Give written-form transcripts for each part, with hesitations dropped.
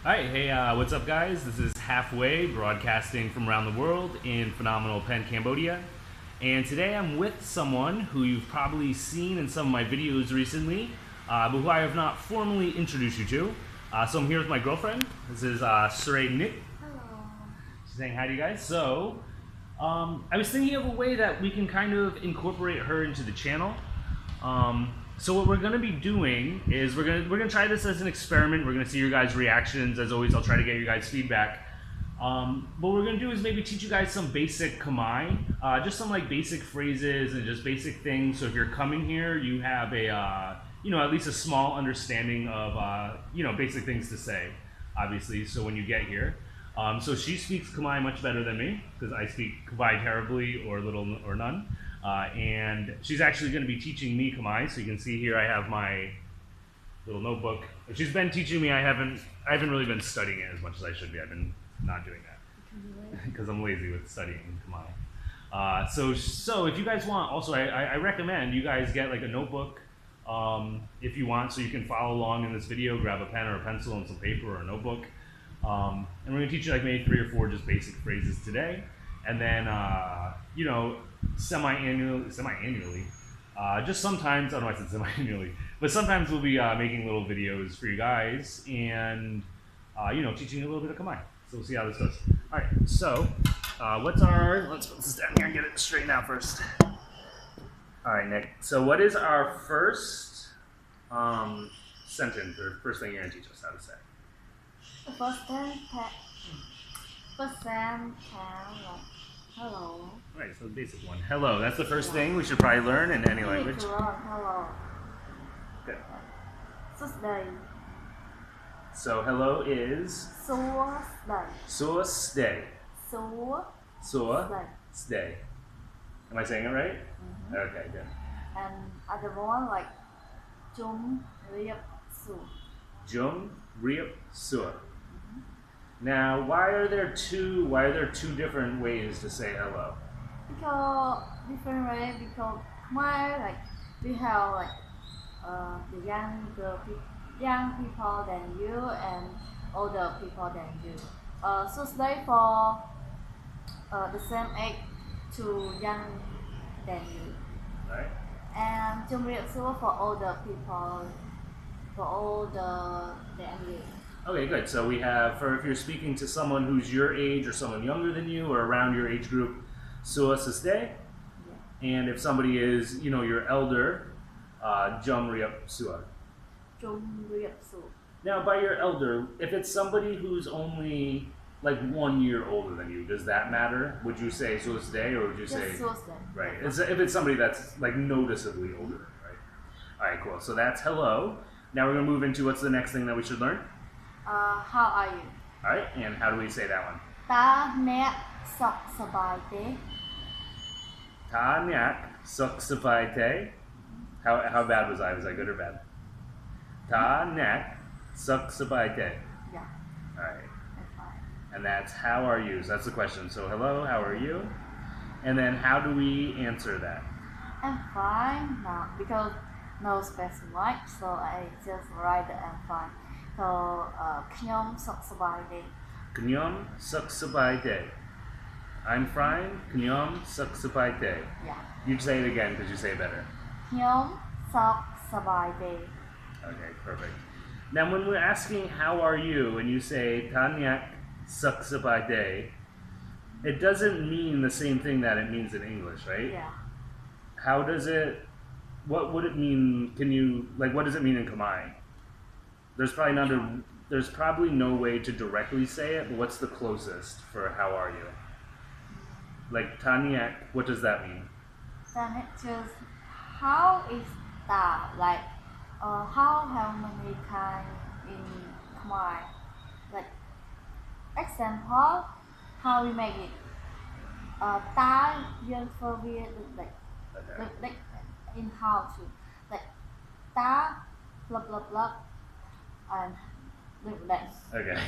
Alright, hey, what's up guys? This is Halfway, broadcasting from around the world in phenomenal Penh, Cambodia. And today I'm with someone who you've probably seen in some of my videos recently, but who I have not formally introduced you to. So I'm here with my girlfriend. This is Srey Nich. Hello. She's saying hi to you guys. So, I was thinking of a way that we can kind of incorporate her into the channel. So what we're gonna be doing is we're gonna try this as an experiment. We're gonna see your guys' reactions. As always, I'll try to get your guys' feedback. What we're gonna do is maybe teach you guys some basic Khmer, just some like basic phrases and just basic things. So if you're coming here, you have a at least a small understanding of basic things to say, obviously. So when you get here, so she speaks Khmer much better than me because I speak Khmer terribly or little or none. And she's actually going to be teaching me Khmer, so you can see here I have my little notebook. She's been teaching me. I haven't really been studying it as much as I should be. I've been not doing that because I'm lazy with studying Khmer. So if you guys want, also I recommend you guys get like a notebook if you want, so you can follow along in this video. Grab a pen or a pencil and some paper or a notebook. And we're going to teach you like maybe 3 or 4 just basic phrases today, and then semi-annually, just sometimes, I don't know why I said semi-annually, but sometimes we'll be making little videos for you guys and, teaching you a little bit of Khmer. So we'll see how this goes. All right, so let's put this down here and get it straightened out first. All right, Nick, so what is our first sentence, or first thing you're gonna teach us how to say? The first sentence, hello. Right, so the basic one. Hello, that's the first thing we should probably learn in any language. Hello. Good. Susday. So hello is Susday. Susday. Susday. Susday. Am I saying it right? Mm-hmm. Okay, good. And other one like Jum Riep Su. Jum Riep Sua. Now, why are there two different ways to say hello? Because different way, because Khmer, like we have like the young people than you and older people than you. So stay for the same age to young than you. Right. And Jum Riep Su for older people, for older than you. Okay, good. So we have, for if you're speaking to someone who's your age or someone younger than you or around your age group, Sua Susday. Yeah. And if somebody is, your elder, Jum Riep Sua. Jum Riep Su. Now, by your elder, if it's somebody who's only like 1 year older than you, does that matter? Would you say Sua Susday, or would you say? Just Susday. Right. If it's somebody that's like noticeably older, right? All right, cool. So that's hello. Now we're gonna move into what's the next thing that we should learn? How are you? All right, and how do we say that one? Ta nek sok sabai te. Ta nyak suk sabai te. How bad was I? Was I good or bad? Ta nyak suk sabai te. Yeah, All right, that's fine. and that's how are you? So that's the question. So hello, how are you? And then how do we answer that? I'm fine now because no space mic, so I just write the I'm fine. So Khnyom sok sabai te. Knyom suk sabai te. I'm fine. Knyom suk sabai te. Yeah. You say it again because you say it better. Khnyom sok sabai te. Okay, perfect. Now, when we're asking how are you, and you say Tanyak suk sabai te, it doesn't mean the same thing that it means in English, right? Yeah. How does it? What would it mean? What does it mean in Khmer? There's probably no way to directly say it, but what's the closest for how are you? Like Tanyak, what does that mean? Then it just how is that? Like how many times in Khmer? Like example, how we make it? Ta dương for we like in how to like ta blah blah blah and like that. Okay.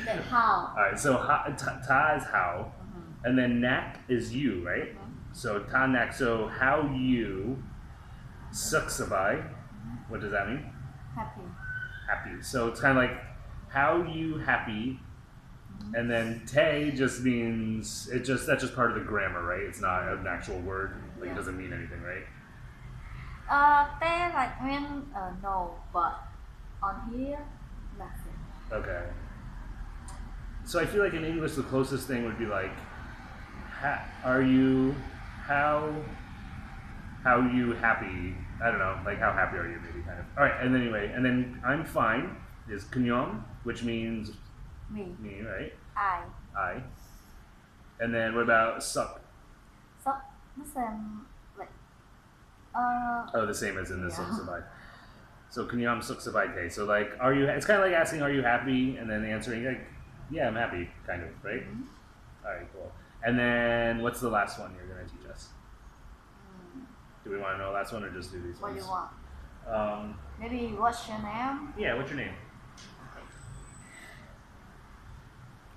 Like how. All right. So ta is how, and then nak is you, right? So ta nak. So how you suk sabai. What does that mean? Happy. Happy. So it's kind of like how you happy, and then te just means that's just part of the grammar, right? It's not an actual word. Like it doesn't mean anything, right? Te like mean no, but on here nothing. Okay. So I feel like in English the closest thing would be like, how you happy? I don't know, like how happy are you, maybe, kind of. All right, and anyway, and then I'm fine is knyom, which means Me. right? I. And then what about suck? So the same like Oh, the same as in the suk savai. So knyom suk savai te. So like, are you? It's kind of like asking, are you happy? And then answering like, yeah, I'm happy, kind of, right? All right, cool. And then what's the last one you're gonna teach us? Do we want to know the last one or just do these what ones? you want? Maybe what's your name? Yeah, what's your name?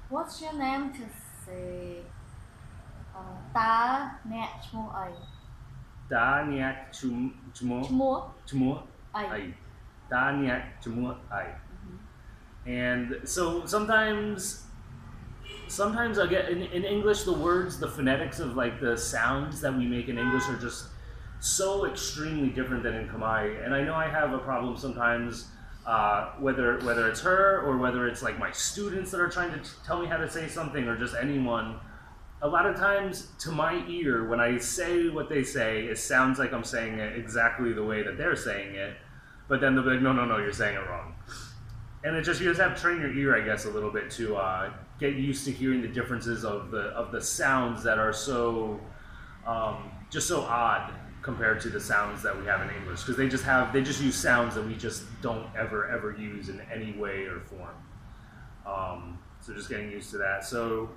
What's your name to say? Ta nè chmu ai. Da nyak chum Chmu chumua ai. ai. Da nyak chumua ai. And so sometimes I get in English the words, the phonetics of like the sounds that we make in English are just so extremely different than in Khmer. And I know I have a problem sometimes, whether it's her or whether it's like my students that are trying to tell me how to say something, or just anyone. A lot of times, to my ear, when I say what they say, it sounds like I'm saying it exactly the way that they're saying it. But then they'll be like, no, you're saying it wrong. And you just have to train your ear, I guess, a little bit to get used to hearing the differences of the sounds that are so just so odd compared to the sounds that we have in English, because they just use sounds that we just don't ever use in any way or form. So just getting used to that. So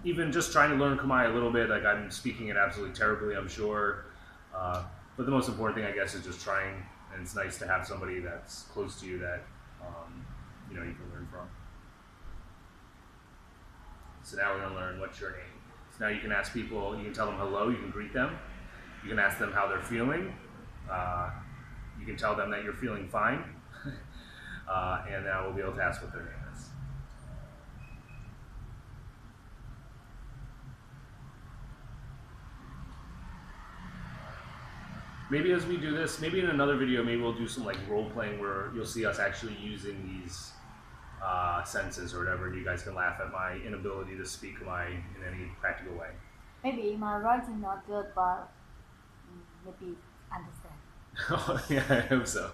even just trying to learn Khmer a little bit, like I'm speaking it absolutely terribly, I'm sure. But the most important thing, I guess, is just trying, and it's nice to have somebody that's close to you that you can learn from. So now we're going to learn what's your name. So now you can ask people, you can tell them hello, you can greet them, you can ask them how they're feeling, you can tell them that you're feeling fine, and now we'll be able to ask what their name is. Maybe as we do this, maybe in another video, maybe we'll do some like role playing where you'll see us actually using these sentences or whatever, and you guys can laugh at my inability to speak Khmer in any practical way. Maybe my writing not good, but maybe understand. Oh, yeah, I hope so.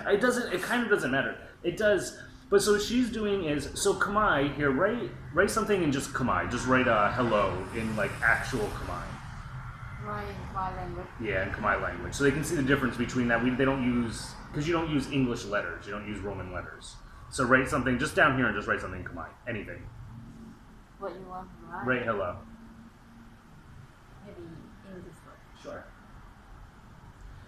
It kind of doesn't matter. It does, but so what she's doing is, so Khmer here, write something in just Khmer. Just write hello in like actual Khmer. Right, in Khmer language. Yeah, in Khmer language. So they can see the difference between that. They don't use, because you don't use English letters. You don't use Roman letters. So write something just down here and just write something in Khmer. Anything. What you want to write? Write hello. Maybe in this word. Sure.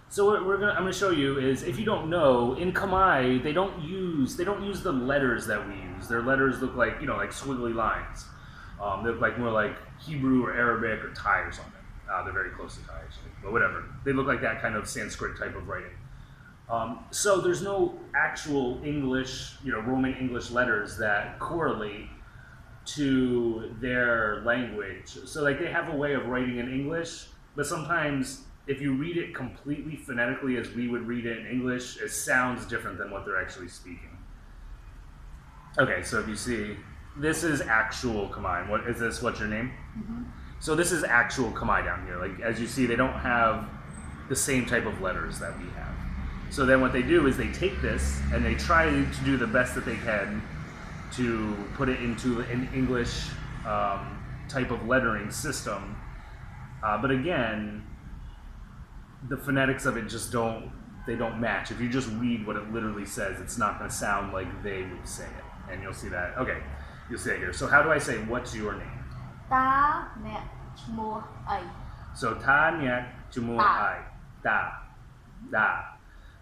So what I'm gonna show you is, if you don't know, in Khmer they don't use the letters that we use. Their letters look like like squiggly lines. They look like more like Hebrew or Arabic or Thai or something. They're very close to Thai actually, but whatever. They look like that kind of Sanskrit type of writing. So there's no actual English, Roman English letters that correlate to their language. So like they have a way of writing in English, but sometimes if you read it completely phonetically as we would read it in English, it sounds different than what they're actually speaking. Okay, so if you see, this is actual Khmer. What is this? What's your name? Mm-hmm. So this is actual Khmer down here. Like as you see, they don't have the same type of letters that we have. So then what they do is they take this and they try to do the best that they can to put it into an English type of lettering system. But again, the phonetics of it just don't match. If you just read what it literally says, it's not going to sound like they would say it. And you'll see that. Okay, you'll see it here. So how do I say, what's your name? Ta nè chmu ai. So ta nyak chmu ai. Da.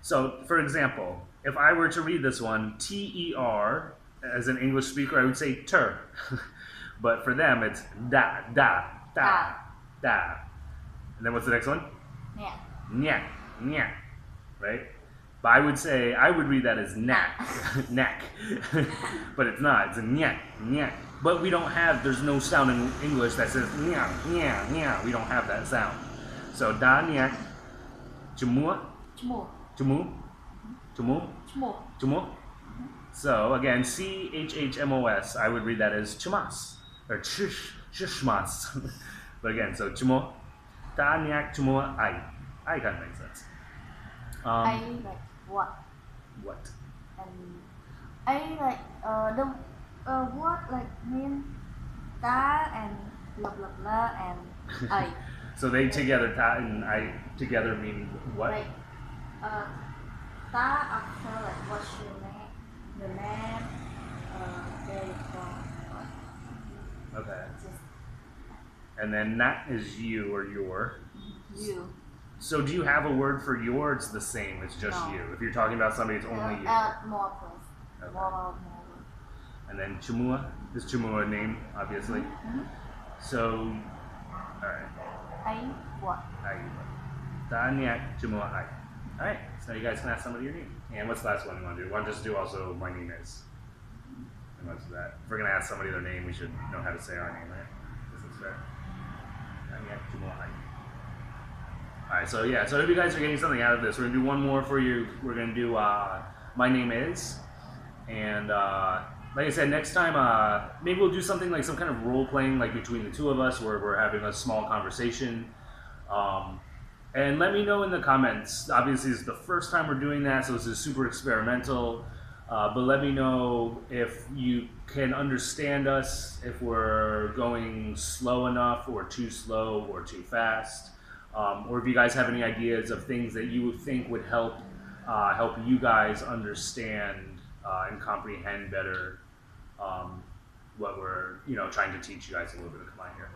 So for example, if I were to read this one, T-E-R, as an English speaker, I would say ter. But for them, it's da. And then what's the next one? Nè. Nyak, right? But I would read that as knack, knack. But it's not, it's a nyak, nyak. But there's no sound in English that says nya, nya, nya. We don't have that sound. So da nyak, chumua, Chmo. chumu, chumu, Chmo. chumu. So again, chhmos, I would read that as chumas, or chishmas. But again, so chumo, da nyak, chumua, I kind of makes sense. I like what? What? And I like the what like mean ta and blah blah blah and I. So they together, ta and I together mean what? Like ta after like what's your name? The name, where you from? Okay. Just And then that is you or your. you. So do you have a word for your? It's the same. It's just No. you. If you're talking about somebody, it's only you. Add more plus. Okay. More. And then chumua is chumua a name, obviously. Mm-hmm. So, all right. I what? Danyak chumua I. All right. So you guys can ask somebody your name. And what's the last one you want to do? Want to just do also my name is. And what's that? If we're gonna ask somebody their name, we should know how to say our name, right? This is fair. Danyak chumua I. Alright, so yeah, so I hope you guys are getting something out of this. We're going to do one more for you. We're going to do My Name Is. And like I said, next time, maybe we'll do something like some kind of role-playing, like between the two of us, where we're having a small conversation. And let me know in the comments. Obviously, this is the first time we're doing that, so this is super experimental. But let me know if you can understand us, if we're going slow enough, or too slow, or too fast. Or if you guys have any ideas of things that you would think would help you guys understand and comprehend better what we're trying to teach you guys a little bit of Khmer here.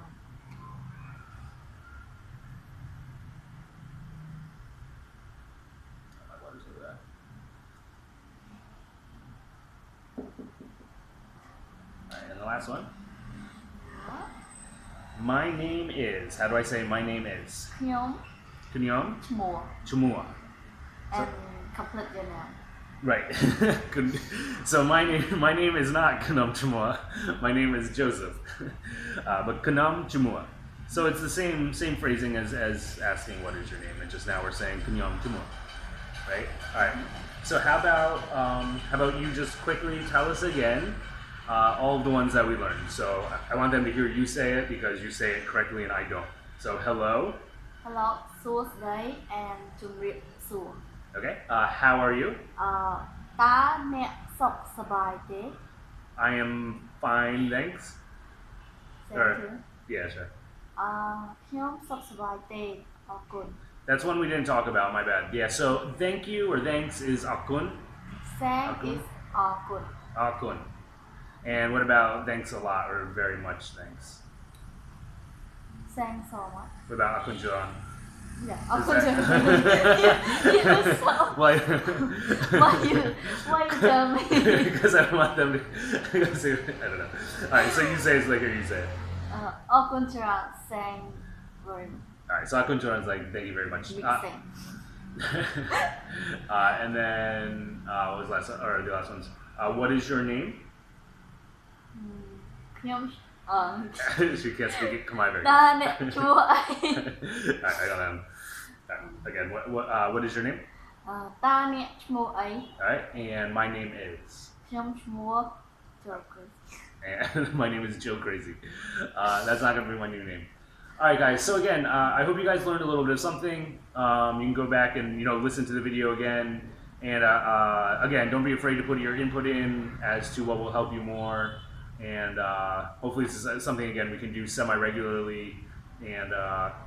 My water's over there. All right, and the last one. My name is. How do I say my name is? Khnyom. Khnyom Chmo. Chumua. And complete your name. Right. So my name is not Khnom Chumua. My name is Joseph. But Khnom Chumua. So it's the same phrasing as asking what is your name, and just now we're saying Khnom Chumua. Right? Alright. So how about you just quickly tell us again all of the ones that we learned. So I want them to hear you say it because you say it correctly and I don't. So hello. Hello, Sua Srey and Chumrip Sua. Okay. How are you? Ta nek sok sabai te. I am fine, thanks. Say Or- too. Yeah, sure. Khnyom sok sabai te. Akun. That's one we didn't talk about, my bad. Yeah, so thank you or thanks is akun. Sang Akun. is akun. Akun. And what about thanks a lot or very much thanks? Sang so much. What about akun chuan? Yeah, Is akun. that- You so. Why? Why you tell me? Because I don't want them to. I don't know. Alright, so you say it's like or you say it. Akun Chuan sang very Alright, so akun chuan is like thank you very much. mixing. And then what was the last ones? What is your name? Khnyom She can't speak it Khmer very Ta nek chua ai. I don't know. Again, what is your name? Ta nek chmo ai. Alright, and my name is. Khnyom chmo Joker. And my name is Joe Crazy. That's not going to be my new name. Alright guys, so again, I hope you guys learned a little bit of something. You can go back and listen to the video again. And again, don't be afraid to put your input in as to what will help you more. And hopefully this is something, again, we can do semi-regularly. And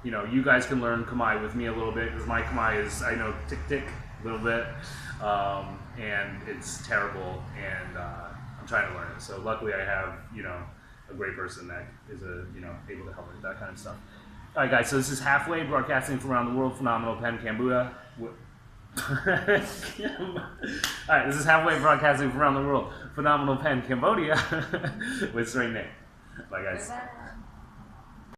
you guys can learn Khmer with me a little bit, because my Khmer is, I know, tick-tick a little bit. And it's terrible, and I'm trying to learn it. So luckily I have, a great person that is, able to help me with that kind of stuff. All right, guys, so this is Halfway, broadcasting from around the world, phenomenal penh, Cambodia. Alright, this is Halfway, broadcasting from around the world, phenomenal penh, Cambodia, with Srey Nich. Bye, guys. Bye-bye.